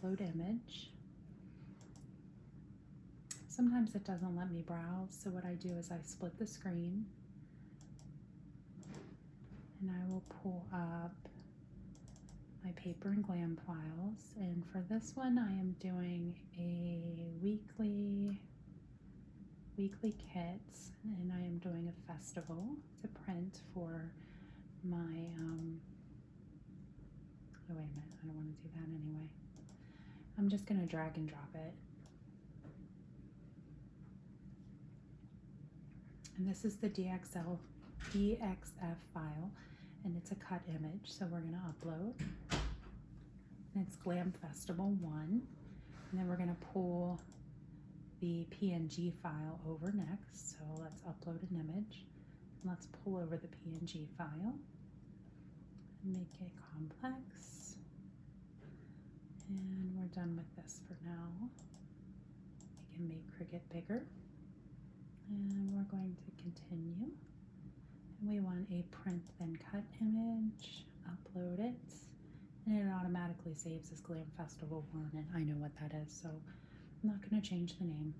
upload image. Sometimes it doesn't let me browse, so what I do is I split the screen and I will pull up my paper and glam files, and for this one I am doing a weekly kit, and I am doing a festival to print for my oh wait a minute, I don't want to do that anyway. I'm just going to drag and drop it. And this is the DXF file, and it's a cut image, so we're going to upload. And it's Glam Festival 1, and then we're going to pull the PNG file over next. So let's upload an image. Let's pull over the PNG file, make it complex, and we're done with this for now. We can make Cricut bigger, and we're going to continue. And we want a print then cut image, upload it, and it automatically saves as Glam Festival 1, and I know what that is, so I'm not going to change the name.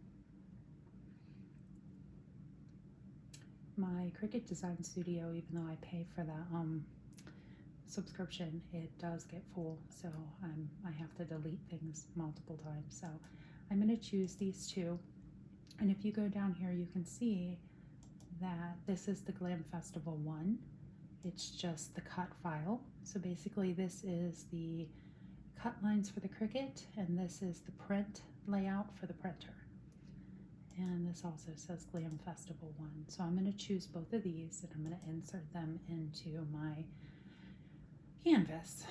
My Cricut Design Studio, even though I pay for that subscription, it does get full, so I have to delete things multiple times. So I'm going to choose these two, and if you go down here you can see that this is the Glam Festival 1. It's just the cut file. So basically this is the cut lines for the Cricut, and this is the print layout for the printer. And this also says Glam Festival 1. So I'm going to choose both of these, and I'm going to insert them into my canvas.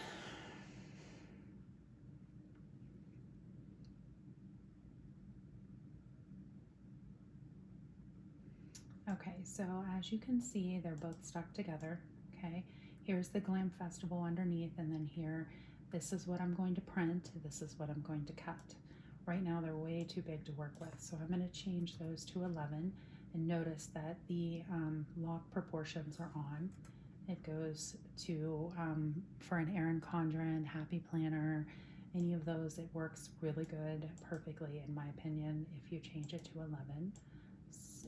Okay, so as you can see, they're both stuck together. Okay, here's the Glam Festival underneath, and then here, this is what I'm going to print, this is what I'm going to cut. Right now they're way too big to work with, so I'm going to change those to 11, and notice that the lock proportions are on. It goes to, for an Erin Condren, Happy Planner, any of those, it works really good, perfectly in my opinion, if you change it to 11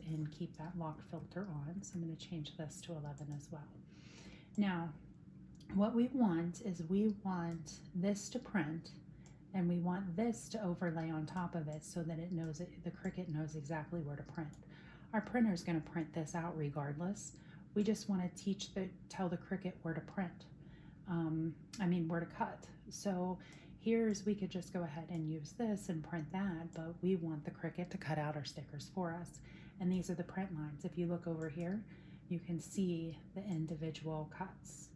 and keep that lock filter on. So I'm going to change this to 11 as well. Now, what we want is we want this to print, and we want this to overlay on top of it so that it knows the Cricut knows exactly where to print. Our printer is going to print this out regardless. We just want to tell the Cricut where to print. Where to cut. So we could just go ahead and use this and print that, but we want the Cricut to cut out our stickers for us. And these are the print lines. If you look over here, you can see the individual cuts.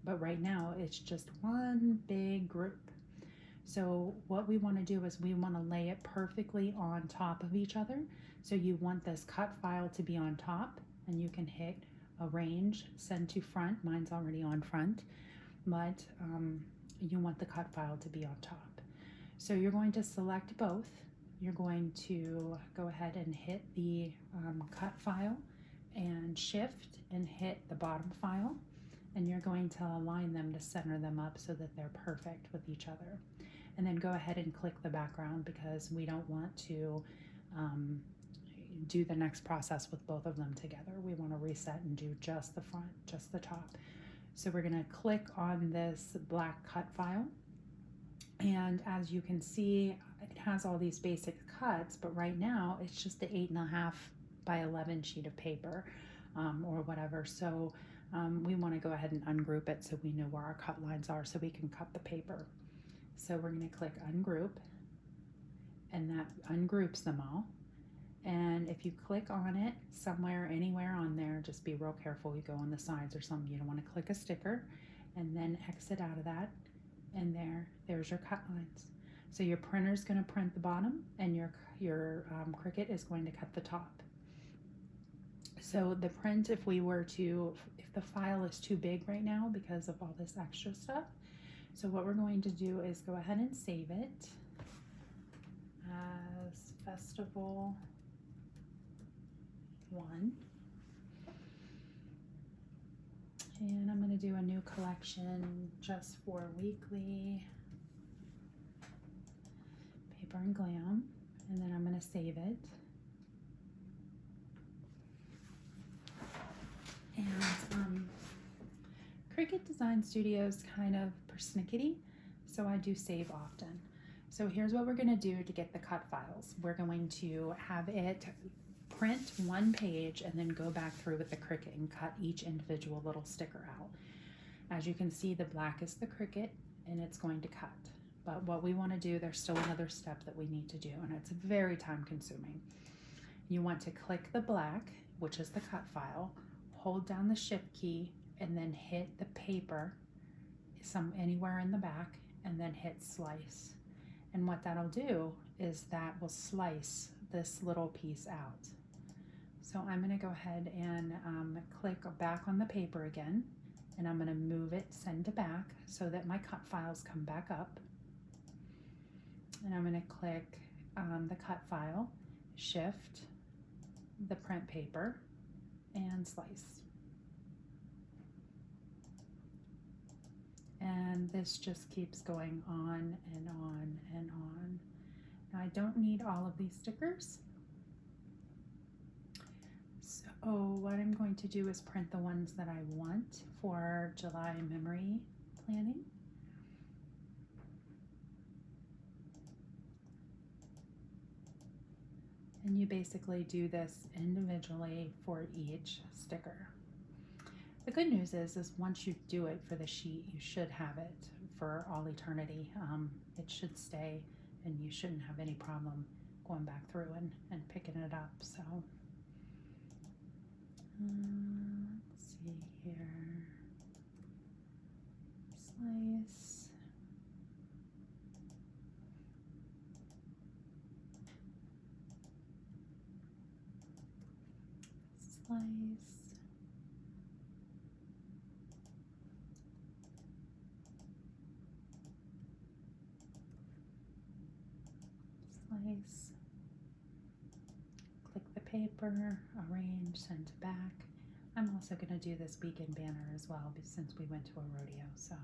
But right now it's just one big group. So what we want to do is we want to lay it perfectly on top of each other. So you want this cut file to be on top, and you can hit arrange, send to front. Mine's already on front, but you want the cut file to be on top. So you're going to select both. You're going to go ahead and hit the cut file and shift and hit the bottom file, and you're going to align them to center them up so that they're perfect with each other. And then go ahead and click the background, because we don't want to do the next process with both of them together. We want to reset and do just the front, just the top. So we're going to click on this black cut file, and as you can see, it has all these basic cuts, but right now it's just the 8.5 by 11 sheet of paper or whatever. So we want to go ahead and ungroup it so we know where our cut lines are so we can cut the paper. So we're going to click ungroup, and that ungroups them all. And if you click on it somewhere, anywhere on there, just be real careful. You go on the sides or something. You don't want to click a sticker, and then exit out of that. And there's your cut lines. So your printer is going to print the bottom, and your Cricut is going to cut the top. So the print, if the file is too big right now because of all this extra stuff, so what we're going to do is go ahead and save it as Festival 1. And I'm going to do a new collection just for weekly and glam, and then I'm going to save it. And Cricut Design Studio is kind of persnickety, so I do save often. So here's what we're going to do to get the cut files. We're going to have it print one page and then go back through with the Cricut and cut each individual little sticker out. As you can see, the black is the Cricut and it's going to cut. But what we want to do, there's still another step that we need to do, and it's very time consuming. You want to click the black, which is the cut file, hold down the shift key, and then hit the paper anywhere in the back, and then hit slice. And what that'll do is that will slice this little piece out. So I'm going to go ahead and click back on the paper again, and I'm going to move it send to back so that my cut files come back up. And I'm going to click the cut file, shift the print paper, and slice. And this just keeps going on and on and on. Now I don't need all of these stickers. So what I'm going to do is print the ones that I want for July memory planning. And you basically do this individually for each sticker. The good news is once you do it for the sheet, you should have it for all eternity. It should stay, and you shouldn't have any problem going back through and picking it up. So let's see here. Slice. Slice. Slice. Click the paper, arrange, send to back. I'm also going to do this weekend banner as well since we went to a rodeo, so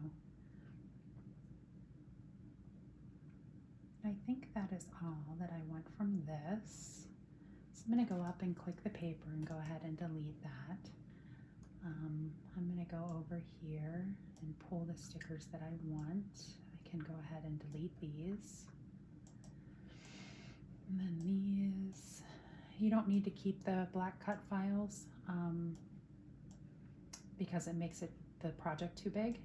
I think that is all that I want from this. So I'm going to go up and click the paper and go ahead and delete that. I'm going to go over here and pull the stickers that I want. I can go ahead and delete these. And then these, you don't need to keep the black cut files because it makes the project too big.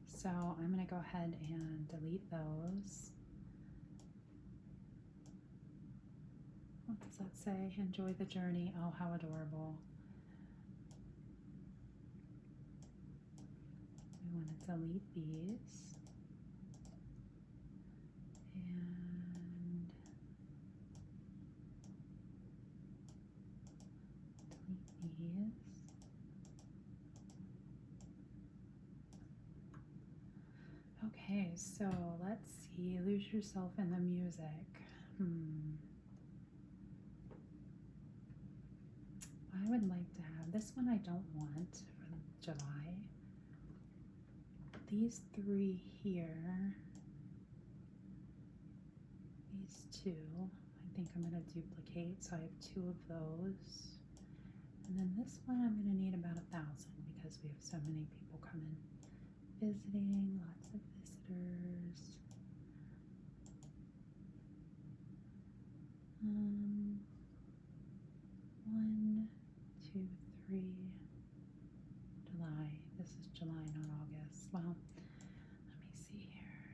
So I'm going to go ahead and delete those. What does that say? Enjoy the journey. Oh, how adorable. We want to delete these. And delete these. Okay, so let's see. Lose yourself in the music. I would like to have this one. I don't want for July. These three here, these two, I think I'm going to duplicate, so I have two of those. And then this one I'm going to need about 1,000 because we have so many people coming visiting, lots of visitors. 1, 2, 3, July. This is July, not August. Well, let me see here.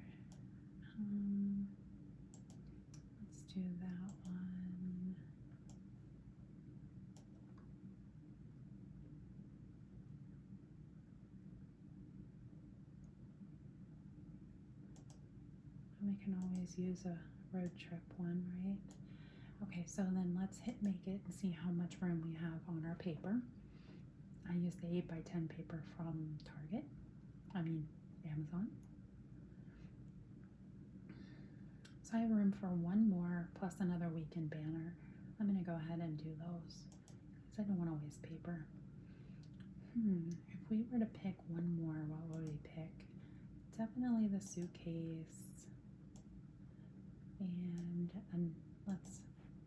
Let's do that one. And we can always use a road trip one, right? Okay, so then let's hit make it and see how much room we have on our paper. I use the 8x10 paper from Amazon. So I have room for one more plus another weekend banner. I'm going to go ahead and do those because I don't want to waste paper. If we were to pick one more, what would we pick? Definitely the suitcase. And let's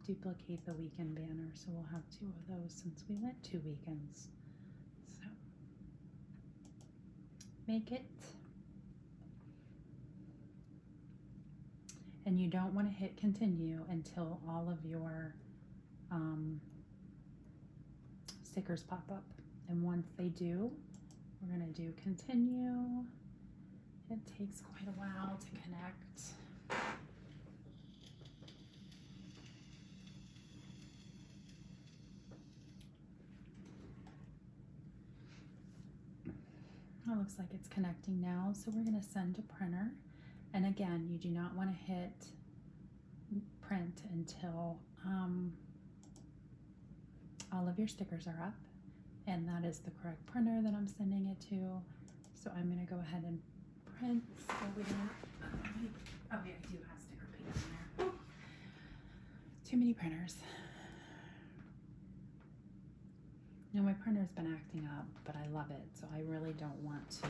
duplicate the weekend banner. So we'll have 2 of those since we went 2 weekends. So make it. And you don't want to hit continue until all of your stickers pop up. And once they do, we're going to do continue. It takes quite a while to connect. It looks like it's connecting now, so we're going to send to printer. And again, you do not want to hit print until all of your stickers are up, and that is the correct printer that I'm sending it to. So I'm going to go ahead and print. So we don't, oh yeah, I do have sticker paper in there. Too many printers. Now my printer's been acting up, but I love it, so I really don't want to